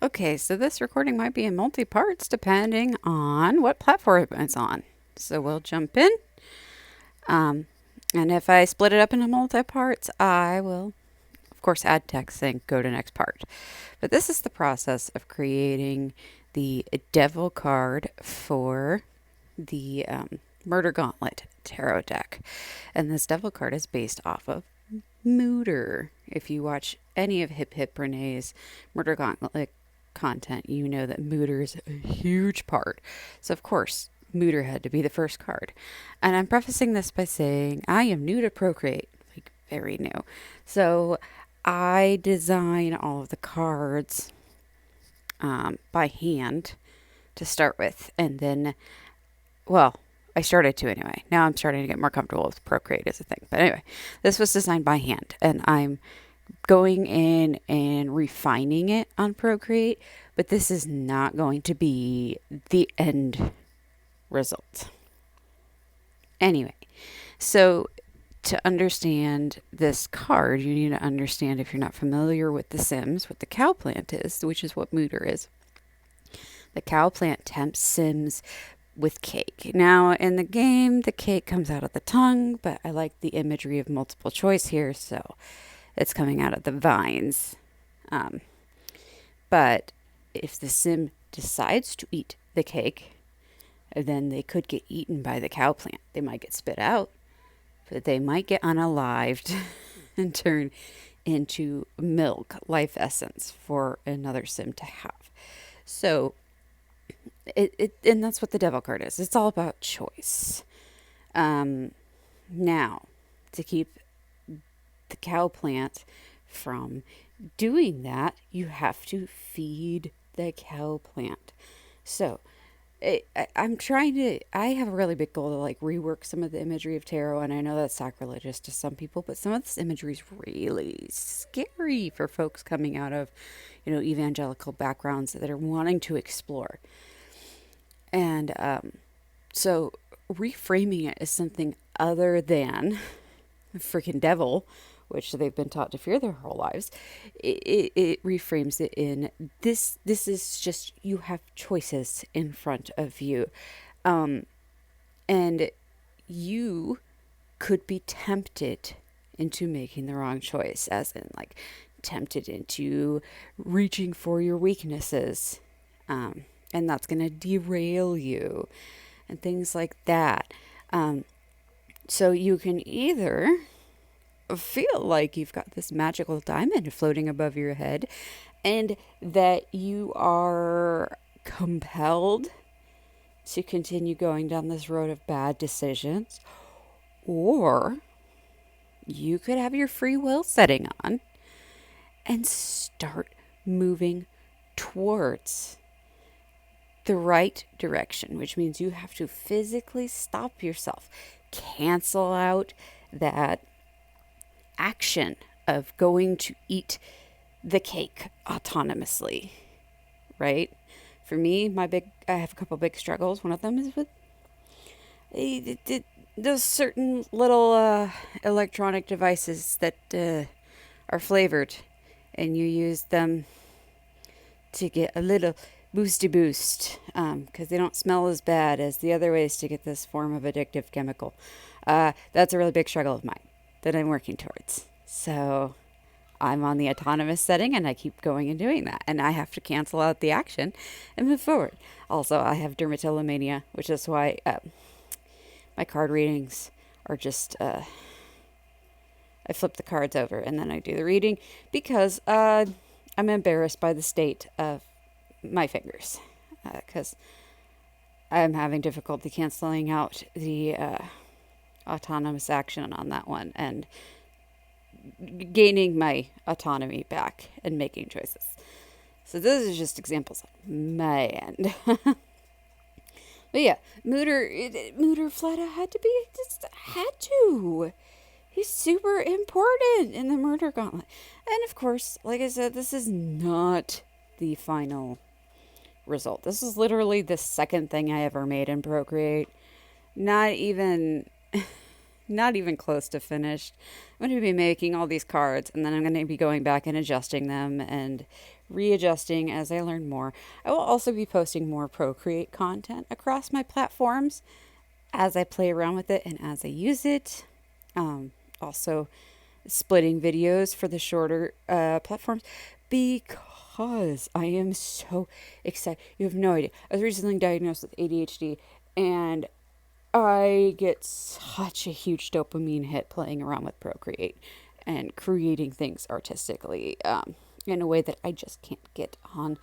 Okay, so this recording might be in multi parts depending on what platform it's on. So we'll jump in. Um, and if I split it up into multi parts, I will, of course, add text and go to next part. But this is the process of creating the devil card for the Murder Gauntlet tarot deck. And this devil card is based off of Mooter. If you watch any of Hip Hip Renee's Murder Gauntlet content, you know that Mooter is a huge part. So, of course, Mooter had to be the first card. And I'm prefacing this by saying I am new to Procreate, like very new. So, I design all of the cards by hand to start with. And then, well, I started to anyway. Now I'm starting to get more comfortable with Procreate as a thing. But anyway, this was designed by hand, and I'm going in and refining it on Procreate, but this is not going to be the end result. Anyway, so to understand this card, you need to understand, if you're not familiar with The Sims, what the cow plant is, which is what Mooter is. The cow plant tempts Sims with cake. Now, in the game, the cake comes out of the tongue, but I like the imagery of multiple choice here, so it's coming out of the vines. But if the sim decides to eat the cake, then they could get eaten by the cow plant. They might get spit out, but they might get unalived and turn into milk, life essence for another sim to have. So and that's what the devil card is. It's all about choice. Now, to keep the cow plant from doing that, you have to feed the cow plant. So, I'm trying to. I have a really big goal to like rework some of the imagery of tarot, and I know that's sacrilegious to some people, but some of this imagery is really scary for folks coming out of, evangelical backgrounds that are wanting to explore. And so reframing it as something other than the freaking devil, which they've been taught to fear their whole lives, it reframes it in this. This is just, you have choices in front of you. And you could be tempted into making the wrong choice, as in like tempted into reaching for your weaknesses. And that's going to derail you and things like that. So you can either feel like you've got this magical diamond floating above your head and that you are compelled to continue going down this road of bad decisions, or you could have your free will setting on and start moving towards the right direction, which means you have to physically stop yourself, cancel out that action of going to eat the cake autonomously, right? For me, I have a couple big struggles. One of them is with those certain little electronic devices that are flavored, and you use them to get a little boosty boost, because they don't smell as bad as the other ways to get this form of addictive chemical. That's a really big struggle of mine that I'm working towards. So I'm on the autonomous setting, and I keep going and doing that, and I have to cancel out the action and move forward. Also, I have dermatillomania, which is why my card readings are just I flip the cards over and then I do the reading, because I'm embarrassed by the state of my fingers, because I'm having difficulty canceling out the autonomous action on that one and gaining my autonomy back and making choices. So those are just examples on my end. But yeah, Mooter flat out had to be, just had to. He's super important in the Murder Gauntlet. And of course, like I said, this is not the final result. This is literally the second thing I ever made in Procreate. Not even close to finished. I'm going to be making all these cards, and then I'm going to be going back and adjusting them and readjusting as I learn more. I will also be posting more Procreate content across my platforms as I play around with it and as I use it. Also, splitting videos for the shorter platforms because I am so excited. You have no idea. I was recently diagnosed with ADHD, and I get such a huge dopamine hit playing around with Procreate and creating things artistically in a way that I just can't get on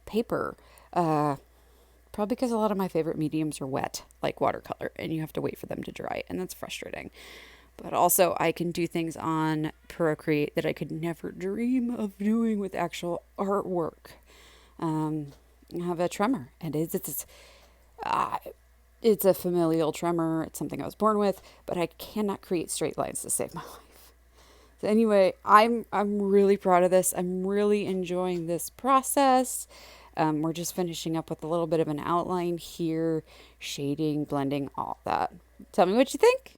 paper. Probably because a lot of my favorite mediums are wet, like watercolor, and you have to wait for them to dry, and that's frustrating. But also, I can do things on Procreate that I could never dream of doing with actual artwork. I have a tremor, and uh, it's a familial tremor. It's something I was born with, but I cannot create straight lines to save my life. So anyway, I'm really proud of this. I'm really enjoying this process. We're just finishing up with a little bit of an outline here, shading, blending, all that. Tell me what you think.